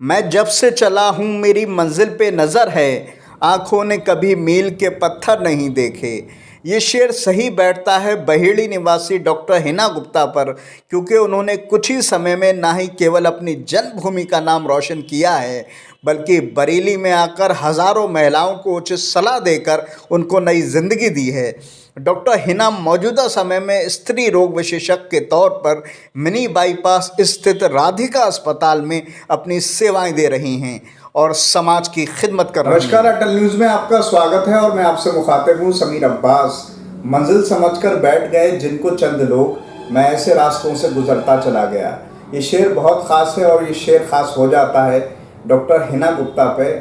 मैं जब से चला हूँ मेरी मंजिल पे नज़र है, आँखों ने कभी मील के पत्थर नहीं देखे। ये शेर सही बैठता है बहेड़ी निवासी डॉक्टर हिना गुप्ता पर, क्योंकि उन्होंने कुछ ही समय में ना ही केवल अपनी जन्मभूमि का नाम रोशन किया है, बल्कि बरेली में आकर हज़ारों महिलाओं को उचित सलाह देकर उनको नई जिंदगी दी है। डॉक्टर हिना मौजूदा समय में स्त्री रोग विशेषज्ञ के तौर पर मिनी बाईपास स्थित राधिका अस्पताल में अपनी सेवाएं दे रही हैं और समाज की खिदमत कर रही हैं। नमस्कार, अटल न्यूज़ में आपका स्वागत है और मैं आपसे मुखातिब हूँ समीर अब्बास। मंजिल समझकर बैठ गए जिनको चंद लोग, मैं ऐसे रास्तों से गुजरता चला गया। ये शेर बहुत ख़ास है और ये शेर ख़ास हो जाता है डॉक्टर हिना गुप्ता पे,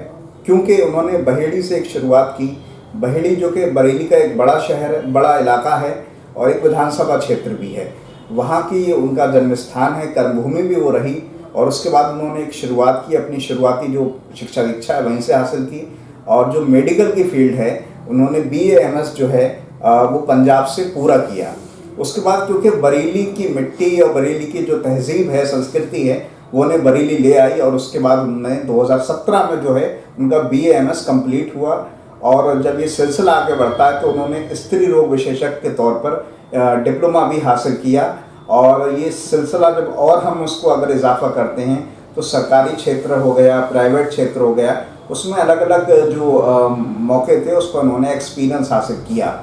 क्योंकि उन्होंने बहेड़ी से एक शुरुआत की। बहेड़ी जो कि बरेली का एक बड़ा शहर, बड़ा इलाका है और एक विधानसभा क्षेत्र भी है। वहाँ की उनका जन्म स्थान है, कर्मभूमि भी वो रही और उसके बाद उन्होंने एक शुरुआत की, अपनी शुरुआती जो शिक्षा दीक्षा है वहीं से हासिल की। और जो मेडिकल की फील्ड है उन्होंने BA MS जो है वो पंजाब से पूरा किया। उसके बाद क्योंकि बरेली की मिट्टी और बरेली की जो तहजीब है, संस्कृति है, वो उन्हें बरेली ले आई और उसके बाद उन्होंने 2017 में जो है उनका BA MS कंप्लीट हुआ। और जब ये सिलसिला आगे बढ़ता है तो उन्होंने स्त्री रोग विशेषज्ञ के तौर पर डिप्लोमा भी हासिल किया। और ये सिलसिला जब और हम उसको अगर इजाफा करते हैं तो सरकारी क्षेत्र हो गया, प्राइवेट क्षेत्र हो गया, उसमें अलग अलग जो मौके थे उस पर उन्होंने एक्सपीरियंस हासिल किया।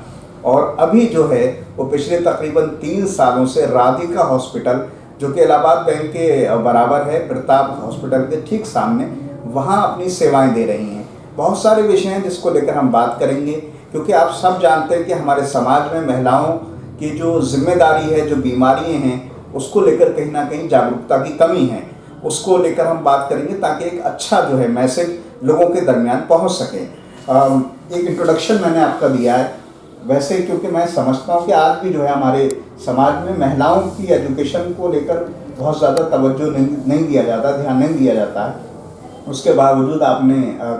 और अभी जो है वो पिछले तकरीबन 3 सालों से राधिका हॉस्पिटल, जो कि इलाहाबाद बैंक के बराबर है, प्रताप हॉस्पिटल के ठीक सामने, वहाँ अपनी सेवाएं दे रही हैं। बहुत सारे विषय हैं जिसको लेकर हम बात करेंगे, क्योंकि आप सब जानते हैं कि हमारे समाज में महिलाओं की जो जिम्मेदारी है, जो बीमारियां हैं, उसको लेकर कहीं ना कहीं जागरूकता की कमी है। उसको लेकर हम बात करेंगे ताकि एक अच्छा जो है मैसेज लोगों के दरमियान पहुंच सके। एक इंट्रोडक्शन मैंने आपका दिया है, वैसे क्योंकि मैं समझता हूँ कि आज भी जो है हमारे समाज में महिलाओं की एजुकेशन को लेकर बहुत ज़्यादा तवज्जो नहीं दिया जाता, ध्यान नहीं दिया जाता है। उसके बावजूद आपने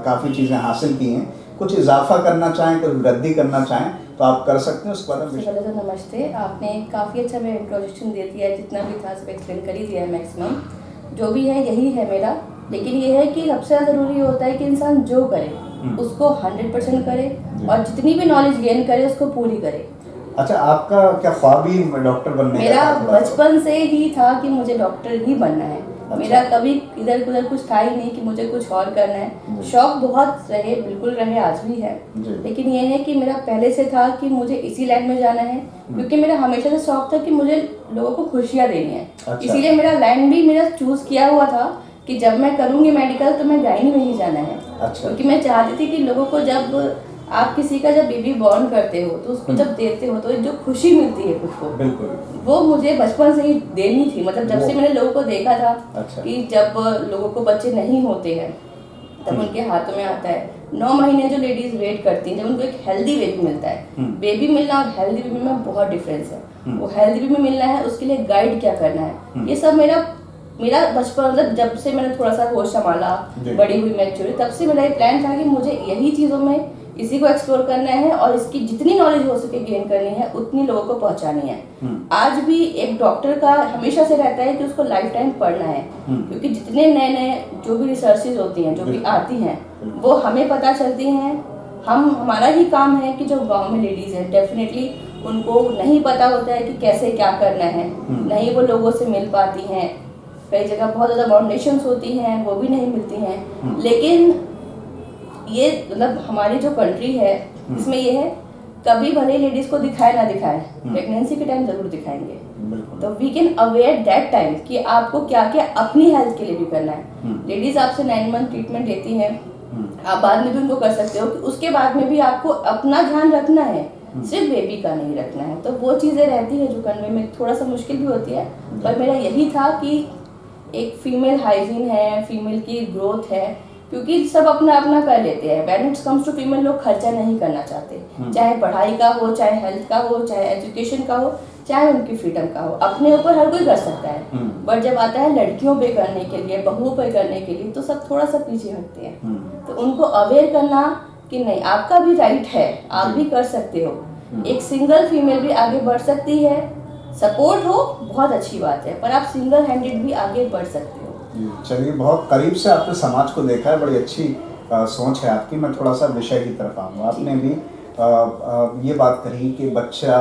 काफ़ी चीज़ें हासिल की हैं। कुछ इजाफा करना चाहें, कुछ वृद्धि करना चाहें तो आप कर सकते हैं। उस पर पहले तो नमस्ते। आपने काफ़ी अच्छा मेरा इंट्रोडक्शन दे दिया है, जितना भी था सब एक्सप्लेन कर ही दिया है मैक्सिमम। जो भी है यही है मेरा, लेकिन ये है कि सबसे ज़्यादा ज़रूरी होता है कि इंसान जो करे उसको 100% करे और जितनी भी नॉलेज गेन करे उसको पूरी करे। अच्छा, आपका क्या ख्वाब ही डॉक्टर बनने का? मेरा बचपन से ही था कि मुझे डॉक्टर ही बनना है। अच्छा। मेरा कभी इधर उधर कुछ था ही नहीं कि मुझे कुछ और करना है। शौक बहुत रहे, बिल्कुल रहे, आज भी है, लेकिन ये है कि मेरा पहले से था कि मुझे इसी लाइन में जाना है, क्योंकि मेरा हमेशा से शौक था कि मुझे लोगों को खुशियाँ देनी है। अच्छा। इसीलिए मेरा लाइन भी मेरा चूज किया हुआ था कि जब मैं करूँगी मेडिकल तो मैं गायनी में ही जाना है। अच्छा। क्योंकि मैं चाहती थी कि लोगों को, जब आप किसी का जब बेबी बॉर्न करते हो तो उसको जब देते हो तो जो खुशी मिलती है खुद को, बिल्कुल, वो मुझे बचपन से ही देनी थी। मतलब जब से मैंने लोगों को देखा था। अच्छा। कि जब लोगों को बच्चे नहीं होते हैं तब उनके हाथों में आता है 9 महीने जो लेडीज वेट करती हैं, जब उनको एक हेल्दी बेबी मिलता है। बेबी मिलना और हेल्दी बेबी में बहुत डिफरेंस है। वो हेल्दी बेबी मिलना है, उसके लिए गाइड क्या करना है, ये सब मेरा बचपन, मतलब जब से मैंने थोड़ा सा होश संभाला, बड़ी हुई मैच्योरिटी, तब से मेरा ये प्लान था कि मुझे यही चीज़ों में इसी को एक्सप्लोर करना है और इसकी जितनी नॉलेज हो सके गेन करनी है, उतनी लोगों को पहुंचानी है। आज भी एक डॉक्टर का हमेशा से रहता है कि उसको लाइफ टाइम पढ़ना है, क्योंकि जितने नए नए जो भी रिसर्चेज होती हैं, जो भी आती हैं, वो हमें पता चलती हैं। हमारा ही काम है कि जो गांव में लेडीज हैं, डेफिनेटली उनको नहीं पता होता है कि कैसे क्या करना है, नहीं वो लोगों से मिल पाती हैं, कई जगह बहुत ज़्यादा फाउंडेशंस होती हैं, वो भी नहीं मिलती हैं। लेकिन ये मतलब हमारी जो कंट्री है इसमें ये है, कभी भले लेडीज को दिखाए ना दिखाए, प्रेगनेंसी के टाइम जरूर दिखाएंगे। तो we can aware that time कि आपको क्या क्या अपनी हेल्थ के लिए भी करना है। लेडीज आपसे 9 मंथ ट्रीटमेंट लेती हैं, आप बाद में भी उनको कर सकते हो कि उसके बाद में भी आपको अपना ध्यान रखना है, सिर्फ बेबी का नहीं रखना है। तो वो चीज़ें रहती है जो करने में थोड़ा सा मुश्किल भी होती है, पर मेरा यही था कि एक फीमेल हाइजीन है, फीमेल की ग्रोथ है, क्योंकि सब अपना अपना कर लेते हैं। When it's comes to female, लोग खर्चा नहीं करना चाहते, चाहे पढ़ाई का हो, चाहे हेल्थ का हो, चाहे एजुकेशन का हो, चाहे उनकी फ्रीडम का हो, अपने ऊपर हर कोई कर सकता है। बट जब आता है लड़कियों पे करने के लिए, बहुओं पे करने के लिए, तो सब थोड़ा सा पीछे हटते हैं। तो उनको अवेयर करना कि नहीं, आपका भी राइट है, आप भी कर सकते हो। एक सिंगल फीमेल भी आगे बढ़ सकती है, सपोर्ट हो बहुत अच्छी बात है, पर आप सिंगल हैंडेड भी आगे बढ़ सकते हो। जी, चलिए बहुत करीब से आपने समाज को देखा है, बड़ी अच्छी सोच है आपकी। मैं थोड़ा सा विषय की तरफ आऊँगा। आपने भी ये बात कही कि बच्चा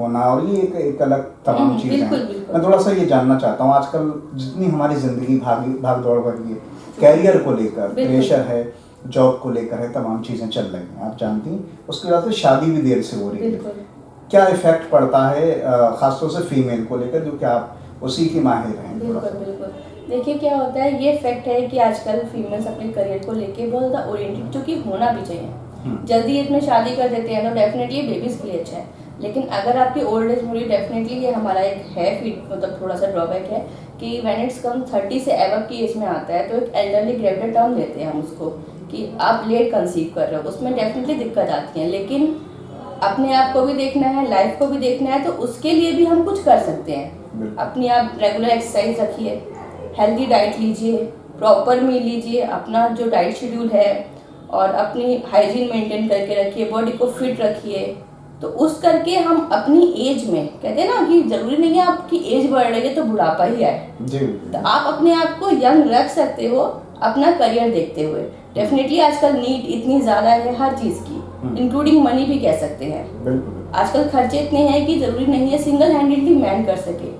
होना और ये एक अलग तमाम चीज़ें हैं। बिल्कुल बिल्कुल मैं थोड़ा सा ये जानना चाहता हूँ, आजकल जितनी हमारी ज़िंदगी भाग दौड़ भरी है, कैरियर को लेकर प्रेशर है, जॉब को लेकर है, तमाम चीज़ें चल रही हैं, आप जानती हैं। उसके बाद से शादी भी देर से हो रही है। बिल्कुल क्या इफ़ेक्ट पड़ता है ख़ासतौर से फीमेल को लेकर, जो कि आप उसी की माहिर हैं? थोड़ा बिल्कुल सा बिल्कुल। देखिए क्या होता है, ये फैक्ट है कि आजकल फीमेल्स अपने करियर को लेके बहुत ज़्यादा ओरिएंटेड, जो कि होना भी चाहिए। जल्दी एज में शादी कर देते हैं तो डेफिनेटली बेबीज़ के लिए अच्छा है, लेकिन अगर आपकी ओल्ड एज में हुई, डेफिनेटली ये हमारा एक है मतलब थोड़ा सा ड्रॉबैक है कि व्हेन इट्स कम 30 से एबव की एज में आता है तो एक एल्डरली ग्रेविड टर्म लेते हैं हम उसको, कि आप लेट कंसीव कर रहे हो, उसमें डेफिनेटली दिक्कत आती है। लेकिन अपने आप को भी देखना है, लाइफ को भी देखना है, तो उसके लिए भी हम कुछ कर सकते हैं। अपनी आप रेगुलर एक्सरसाइज रखिए, हेल्दी डाइट लीजिए, प्रॉपर मील लीजिए, अपना जो डाइट शेड्यूल है और अपनी हाइजीन मेंटेन करके रखिए, बॉडी को फिट रखिए। तो उस करके हम अपनी एज में, कहते हैं ना कि ज़रूरी नहीं है आपकी एज बढ़ रही है तो बुढ़ापा ही आए, जी, तो आप अपने आप को यंग रख सकते हो अपना करियर देखते हुए। डेफिनेटली आजकल नीड इतनी ज़्यादा है हर चीज़ की, इंक्लूडिंग मनी भी कह सकते हैं। बिल्कुल। आजकल खर्चे इतने हैं कि ज़रूरी नहीं है सिंगल हैंडेडली मैन कर सके,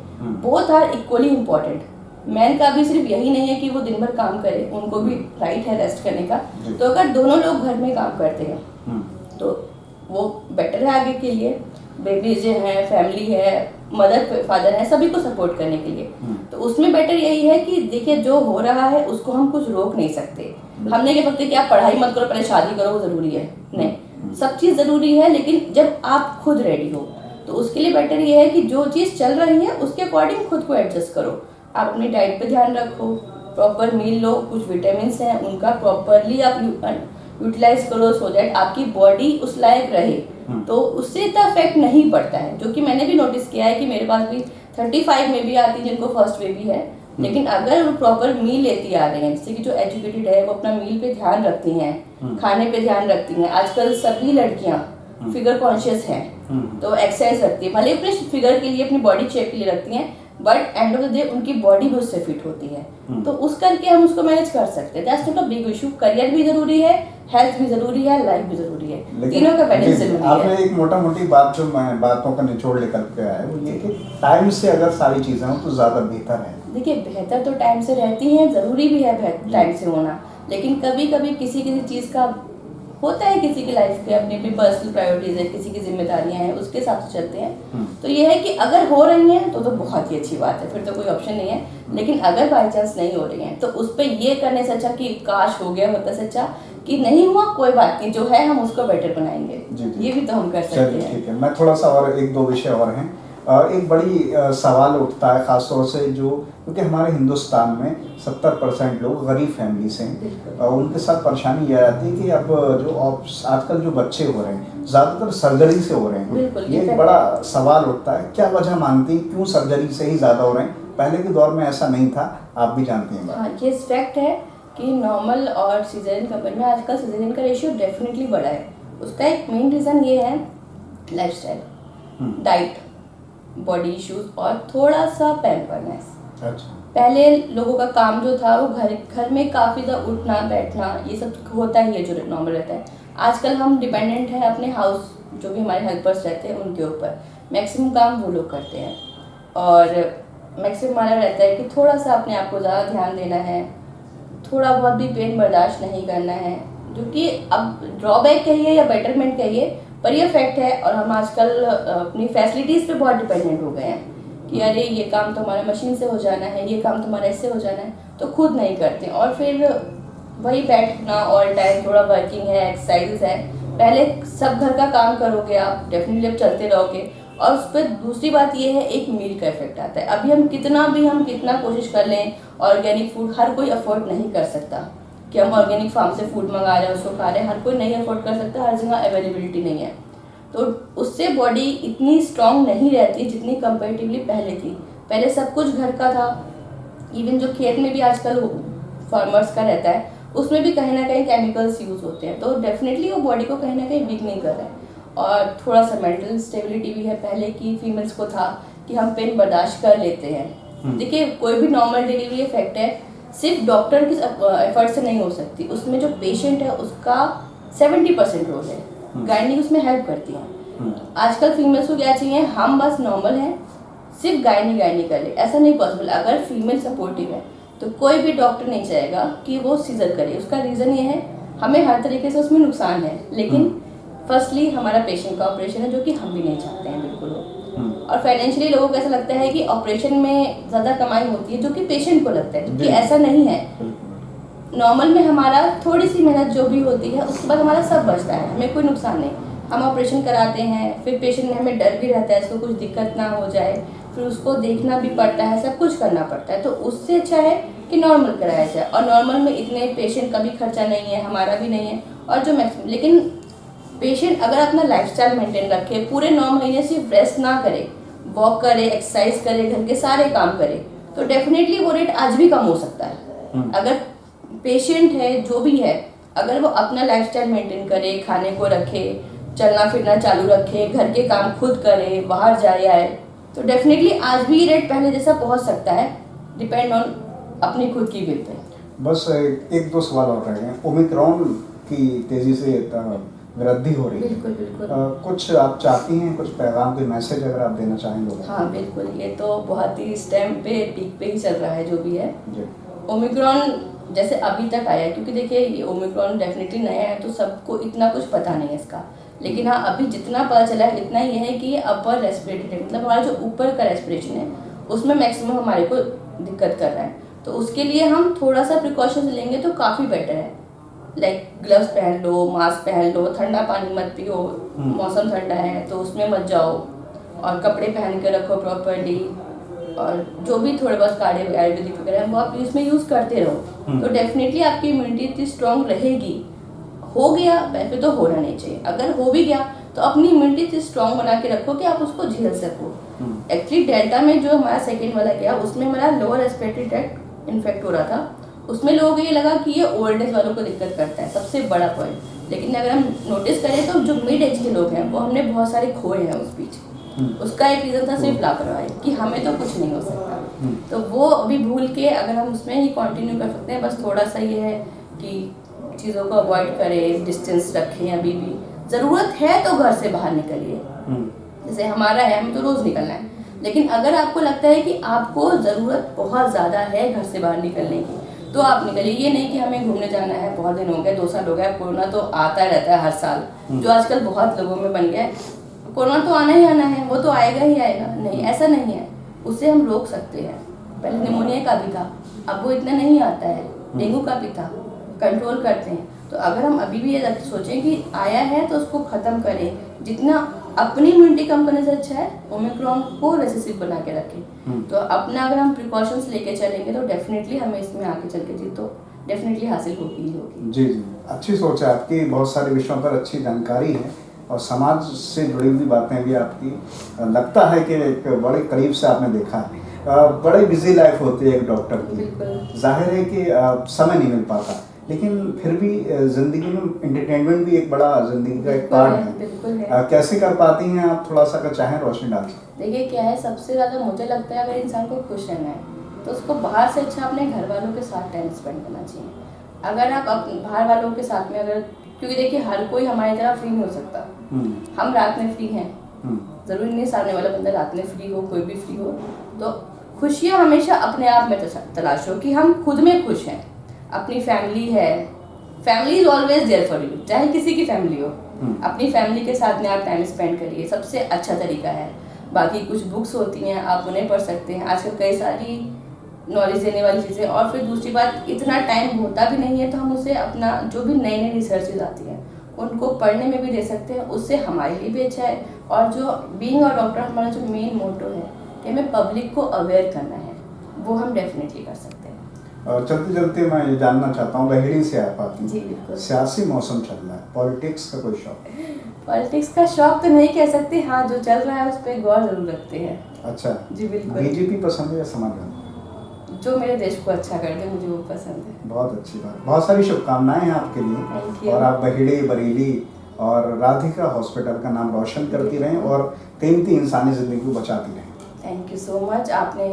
both are equally important. Man का भी सिर्फ यही नहीं है कि वो दिन भर काम करे, उनको भी राइट है रेस्ट करने का। तो अगर दोनों लोग घर में काम करते हैं तो वो बेटर है आगे के लिए, बेबीज जो हैं, फैमिली है, मदर फादर है, सभी को सपोर्ट करने के लिए। तो उसमें बेटर यही है कि देखिए जो हो रहा है उसको हम कुछ रोक नहीं सकते। हम नहीं कह सकते कि आप पढ़ाई मत करो, पहले शादी करो, वो ज़रूरी है, नहीं, सब चीज़ ज़रूरी है, लेकिन जब आप खुद रेडी हो तो उसके लिए बेटर ये है कि जो चीज़ चल रही है उसके अकॉर्डिंग खुद को एडजस्ट करो। आप अपनी डाइट पे ध्यान रखो, प्रॉपर मील लो, कुछ विटामिन हैं उनका प्रॉपरली आप यूटिलाइज करो, सो दैट आपकी बॉडी उस लायक रहे, तो उससे इतना इफेक्ट नहीं पड़ता है। जो कि मैंने भी नोटिस किया है कि मेरे पास भी 35 में भी आती है जिनको फर्स्ट बेबी है, लेकिन अगर वो प्रॉपर मील लेती आ रही हैं, जैसे कि जो एजुकेटेड है वो अपना मील पे ध्यान रखती हैं, खाने पे ध्यान रखती हैं। आजकल सभी लड़कियां फिगर कॉन्शियस हैं, तो एक्सरसाइज रखती है, भले अपने फिगर के लिए, अपनी बॉडी शेप के लिए रखती हैं, but end of the day उनकी बॉडी भी उससे फिट होती है। तो उस करके हम उसको मैनेज कर सकते हैं। That's not a big issue. Career भी जरूरी है, हेल्थ भी जरूरी है, लाइफ भी जरूरी है, तीनों का बैलेंस जरूरी है। आपने एक मोटा मोटी बात जो मैं बातों का निचोड़ लेकर के आया है वो ये कि टाइम से अगर सारी चीज़ें हो तो ज़्यादा बेहतर है। देखिए बेहतर तो टाइम से रहती हैं, ज़रूरी भी है टाइम से होना, लेकिन कभी कभी किसी चीज़ का होता है, किसी की लाइफ के अपनी अपनी पर्सनल प्रायोरिटीज़ है, किसी की जिम्मेदारियां हैं, उसके हिसाब से चलते हैं। तो ये है कि अगर हो रही हैं तो बहुत ही अच्छी बात है, फिर तो कोई ऑप्शन नहीं है। लेकिन अगर बाई चांस नहीं हो रही हैं तो उस पर ये करने से अच्छा कि काश हो गया होता से अच्छा कि नहीं हुआ, कोई बात नहीं, जो है हम उसको बेटर बनाएंगे। ये भी तो हम कर सकते हैं। ठीक है, मैं थोड़ा सा और एक दो विषय और हैं। एक बड़ी सवाल उठता है ख़ासतौर से जो, क्योंकि हमारे हिंदुस्तान में 70% लोग गरीब फैमिली से हैं, उनके साथ परेशानी यह आती है कि अब जो आजकल जो बच्चे हो रहे हैं ज़्यादातर सर्जरी से हो रहे हैं। ये एक बड़ा सवाल उठता है, क्या वजह मानती, क्यों सर्जरी से ही ज़्यादा हो रहे हैं? पहले के दौर में ऐसा नहीं था, आप भी जानते हैं बात। हाँ, ये फैक्ट है कि नॉर्मल और सीजरियन कंपेयर में आजकल सीजरियन का रेशियो डेफिनेटली बढ़ा है। उसका एक मेन रीज़न ये है लाइफस्टाइल, डाइट, बॉडी इश्यूज और थोड़ा सा पैम्परनेस। अच्छा। पहले लोगों का काम जो था वो घर में काफ़ी ज़्यादा उठना बैठना ये सब होता ही है जो नॉर्मल रहता है। आजकल हम डिपेंडेंट हैं अपने हाउस, जो भी हमारे हेल्पर्स रहते हैं उनके ऊपर, मैक्सिमम काम वो लोग करते हैं और मैक्सिमम हमारा रहता है कि थोड़ा सा अपने आप को ज़्यादा ध्यान देना है, थोड़ा बहुत भी पेन बर्दाश्त नहीं करना है, जो कि अब ड्रॉबैक कहिए या बेटरमेंट कहिए, पर ये फैक्ट है। और हम आजकल अपनी फैसिलिटीज़ पे बहुत डिपेंडेंट हो गए हैं कि अरे ये काम तो हमारा मशीन से हो जाना है, ये काम तुम्हारा इससे हो जाना है, तो खुद नहीं करते। और फिर वही बैठना ऑल टाइम, थोड़ा वर्किंग है, एक्सरसाइज है, पहले सब घर का काम करोगे आप, डेफिनेटली अब चलते रहोगे। और उस पर दूसरी बात ये है, एक मील का इफेक्ट आता है। अभी हम कितना कोशिश कर लें, ऑर्गेनिक फूड हर कोई अफोर्ड नहीं कर सकता कि हम ऑर्गेनिक फार्म से फूड मंगा रहे हैं, उसको खा रहे हैं, हर कोई नहीं अफोर्ड कर सकता, हर जगह अवेलेबिलिटी नहीं है, तो उससे बॉडी इतनी स्ट्रांग नहीं रहती जितनी कंपेरेटिवली पहले थी। पहले सब कुछ घर का था, इवन जो खेत में भी आजकल फार्मर्स का रहता है उसमें भी कहीं ना कहीं केमिकल्स यूज़ होते हैं, तो डेफिनेटली वो बॉडी को कहीं ना कहीं वीक नहीं कर रहा है। और थोड़ा सा मेंटल स्टेबिलिटी भी है, पहले की फीमेल्स को था कि हम पेन बर्दाश्त कर लेते हैं। देखिए कोई भी नॉर्मल डिलीवरी इफेक्ट है, सिर्फ डॉक्टर के एफर्ट से नहीं हो सकती, उसमें जो पेशेंट है उसका 70% रोल है। गायनी उसमें हेल्प करती है। आजकल फीमेल्स को क्या चाहिए, हम बस नॉर्मल हैं, सिर्फ गायनी कर ले, ऐसा नहीं पॉसिबल। अगर फीमेल सपोर्टिव है तो कोई भी डॉक्टर नहीं चाहेगा कि वो सीजर करे। उसका रीज़न ये है, हमें हर तरीके से उसमें नुकसान है, लेकिन फर्स्टली हमारा पेशेंट का ऑपरेशन है, जो कि हम भी नहीं चाहते हैं बिल्कुल हो। और फाइनेंशियली लोगों को ऐसा लगता है कि ऑपरेशन में ज़्यादा कमाई होती है, जो कि पेशेंट को लगता है, कि ऐसा नहीं है। नॉर्मल में हमारा थोड़ी सी मेहनत जो भी होती है, उसके बाद हमारा सब बचता है, हमें कोई नुकसान नहीं। हम ऑपरेशन कराते हैं, फिर पेशेंट में हमें डर भी रहता है इसको कुछ दिक्कत ना हो जाए, फिर उसको देखना भी पड़ता है, सब कुछ करना पड़ता है। तो उससे अच्छा है कि नॉर्मल कराया जाए। और नॉर्मल में इतने पेशेंट का भी खर्चा नहीं है, हमारा भी नहीं है, और जो मैक्सिमम, लेकिन पेशेंट अगर अपना लाइफस्टाइल मेंटेन रखे, पूरे 9 महीने सिर्फ रेस्ट ना करे, वॉक करे, एक्सरसाइज करे, घर के सारे काम करे, तो डेफिनेटली वो रेट आज भी कम हो सकता है। अगर पेशेंट है जो भी है, अगर वो अपना लाइफस्टाइल मेंटेन करे, खाने को रखे, चलना फिरना चालू रखे, घर के काम खुद करे, बाहर जाए आए, तो डेफिनेटली आज भी रेट पहले जैसा पहुंच सकता है, डिपेंड ऑन अपनी खुद की विल पे। बस एक दो सवाल और रह गए। ओमिक्रॉन की तेजी से वृद्धि हो रही है, बिल्कुल बिल्कुल। कुछ आप चाहती हैं, कुछ पैगाम, कोई मैसेज अगर आप देना चाहें लोगों को? हाँ बिल्कुल, ये तो बहुत ही इस टाइम पे पीक पे ही चल रहा है जो भी है। जी। ओमिक्रॉन जैसे अभी तक आया है, क्योंकि देखिए ये ओमिक्रॉन डेफिनेटली नया है, तो सबको इतना कुछ पता नहीं है इसका, लेकिन हाँ अभी जितना पता चला है इतना ये है कि ये अपर रेस्पिरेटरी, मतलब हमारा जो ऊपर का रेस्पिरेशन है उसमें मैक्सिमम हमारे को दिक्कत कर रहा है। तो उसके लिए हम थोड़ा सा प्रिकॉशंस लेंगे तो काफ़ी बेटर है। लाइक ग्लव्स पहन लो, मास्क पहन लो, ठंडा पानी मत पियो, मौसम ठंडा है तो उसमें मत जाओ, और कपड़े पहन के रखो प्रॉपरली, और जो भी थोड़े बहुत काढ़े आयुर्वेदिक वगैरह हैं वो आप इसमें यूज़ करते रहो, तो डेफिनेटली आपकी इम्यूनिटी इतनी स्ट्रॉन्ग रहेगी। हो गया वैसे तो होना नहीं चाहिए, अगर हो भी गया तो अपनी इम्यूनिटी इतनी स्ट्रॉन्ग बना के रखो कि आप उसको झेल सको। एक्चुअली डेल्टा में जो हमारा सेकेंड वाला गया, उसमें हमारा लोअर रेस्पिरेटरी ट्रैक्ट इन्फेक्ट हो रहा था, उसमें लोगों को ये लगा कि ये ओल्ड एज वालों को दिक्कत करता है, सबसे बड़ा पॉइंट। लेकिन अगर हम नोटिस करें तो जो मिड एज के लोग हैं वो हमने बहुत सारे खोए हैं उस बीच। उसका एक रीज़न था सिर्फ लापरवाही, कि हमें तो कुछ नहीं हो सकता, तो वो अभी भूल के अगर हम उसमें ही कंटिन्यू कर सकते हैं। बस थोड़ा सा ये है कि चीज़ों को अवॉइड करें, डिस्टेंस रखें, अभी भी ज़रूरत है तो घर से बाहर निकलिए। जैसे हमारा है, हमें तो रोज़ निकलना है, लेकिन अगर आपको लगता है कि आपको ज़रूरत बहुत ज़्यादा है घर से बाहर निकलने की, तो आप निकलिए। ये नहीं कि हमें घूमने जाना है, बहुत दिन हो गए, 2 साल हो गए, कोरोना तो आता रहता है हर साल, जो आजकल बहुत लोगों में बन गया है, कोरोना तो आना ही आना है, वो तो आएगा ही आएगा। नहीं, ऐसा नहीं है, उसे हम रोक सकते हैं। पहले निमोनिया का भी था, अब वो इतना नहीं आता है, डेंगू का भी था, कंट्रोल करते हैं। तो अगर हम अभी भी ये सोचें कि आया है तो उसको ख़त्म करें, जितना अपनी इम्यूनिटी कम करने से अच्छा है ओमिक्रॉन को रेसिसिव बना के रखें। तो अपना अगर हम प्रिकॉशंस लेके चलेंगे तो डेफिनेटली हमें इसमें आगे चल के जीत तो डेफिनेटली हासिल होगी ही होगी। जी जी, अच्छी सोच है आपकी, बहुत सारे विषयों पर अच्छी जानकारी है, और समाज से जुड़ी हुई बातें भी आपकी लगता है कि एक बड़े करीब से आपने देखा है। बड़े बिजी लाइफ होती है एक डॉक्टर की, जाहिर है कि समय नहीं मिल पाता, लेकिन फिर भी ज़िंदगी में एंटरटेनमेंट भी एक बड़ा ज़िंदगी का एक पार्ट है। बिल्कुल है। कैसे कर पाती हैं आप, थोड़ा सा अगर चाहें रोशनी डाल सकते? देखिए क्या है, सबसे ज़्यादा मुझे लगता है अगर इंसान को खुश रहना है तो उसको बाहर से अच्छा अपने घर वालों के साथ टाइम स्पेंड करना चाहिए। अगर आप बाहर वालों के साथ में अगर, क्योंकि देखिए हर कोई हमारी तरह फ्री नहीं हो सकता, हम रात में फ्री हैं, ज़रूरी नहीं सामने वाला बंदा रात में फ्री हो, कोई भी फ्री हो। तो खुशियाँ हमेशा अपने आप में तलाशो कि हम खुद में खुश हैं, अपनी फैमिली है, family is always there for you, चाहे किसी की फैमिली हो, अपनी फैमिली के साथ में आप टाइम स्पेंड करिए, सबसे अच्छा तरीका है। बाकी कुछ बुक्स होती हैं आप उन्हें पढ़ सकते हैं, आजकल कई सारी नॉलेज देने वाली चीज़ें। और फिर दूसरी बात, इतना टाइम होता भी नहीं है तो हम उसे अपना जो भी नई नई रिसर्चेज आती हैं उनको पढ़ने में भी दे सकते हैं, उससे हमारे लिए भी अच्छा है। और जो बीइंग अ डॉक्टर हमारा जो मेन मोटो है कि हमें पब्लिक को अवेयर करना है, वो हम डेफिनेटली कर सकते हैं। और चलते चलते मैं ये जानना चाहता हूँ, बहेड़ी से आप आती हैं, जी बिल्कुल। सियासी मौसम चल रहा है, पॉलिटिक्स का कोई शौक? पॉलिटिक्स का शौक तो नहीं कह सकते, हाँ जो चल रहा है उस पर गौर जरूर रखते हैं। अच्छा जी बिल्कुल। बीजेपी पसंद है या समाजवादी? जो मेरे देश को अच्छा कर दे मुझे वो पसंद है। बहुत अच्छी बात, बहुत सारी शुभकामनाएं हैं आपके Thank लिए, you. और आप बहेड़ी, बरेली और राधिका हॉस्पिटल का नाम रोशन करती रहें और कीमती इंसानी ज़िंदगी को बचाती रहें। थैंक यू सो मच, आपने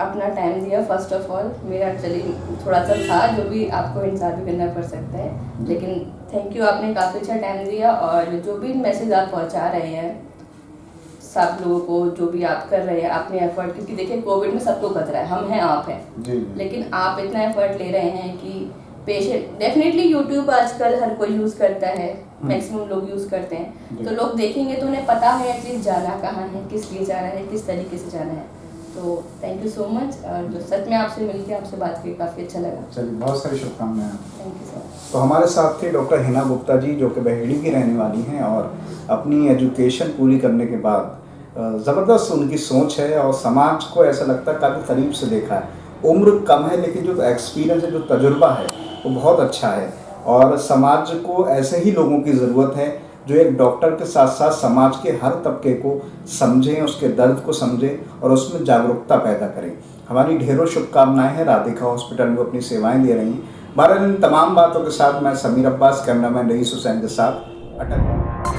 अपना टाइम दिया। फर्स्ट ऑफ ऑल मेरा चलिए थोड़ा सा था जो भी आपको इंतजार भी करना पड़ सकता है, लेकिन थैंक यू, आपने काफ़ी अच्छा टाइम दिया। और जो भी मैसेज आप पहुंचा रहे हैं सब लोगों को, जो भी आप कर रहे हैं आपने एफर्ट, क्योंकि देखिए कोविड में सबको खतरा है, हम हैं आप हैं, लेकिन आप इतना एफर्ट ले रहे हैं कि पेशेंट डेफिनेटली यूट्यूब आजकल हर कोई यूज़ करता है, मैक्सिमम लोग यूज़ करते हैं, तो लोग देखेंगे तो उन्हें पता है एटलीस्ट जाना कहाँ है, किस लिए जाना है, किस तरीके से जाना है। तो थैंक यू सो मच, और जो सच में आपसे मिलकर आपसे बात करके काफ़ी अच्छा लगा। चलिए, बहुत सारी शुभकामनाएं। Thank you so much. तो हमारे साथ थे डॉक्टर हिना गुप्ता जी, जो कि बहेड़ी की रहने वाली हैं और अपनी एजुकेशन पूरी करने के बाद ज़बरदस्त उनकी सोच है और समाज को ऐसा लगता है काफ़ी करीब से देखा है। उम्र कम है लेकिन जो एक्सपीरियंस है, जो तजुर्बा है वो बहुत अच्छा है और समाज को ऐसे ही लोगों की ज़रूरत है जो एक डॉक्टर के साथ साथ समाज के हर तबके को समझें, उसके दर्द को समझें और उसमें जागरूकता पैदा करें। हमारी ढेरों शुभकामनाएं हैं। राधिका हॉस्पिटल में अपनी सेवाएं दे रही हैं। 12 इन तमाम बातों के साथ मैं समीर अब्बास, कैमरामैन रईस हुसैन के साथ अटक।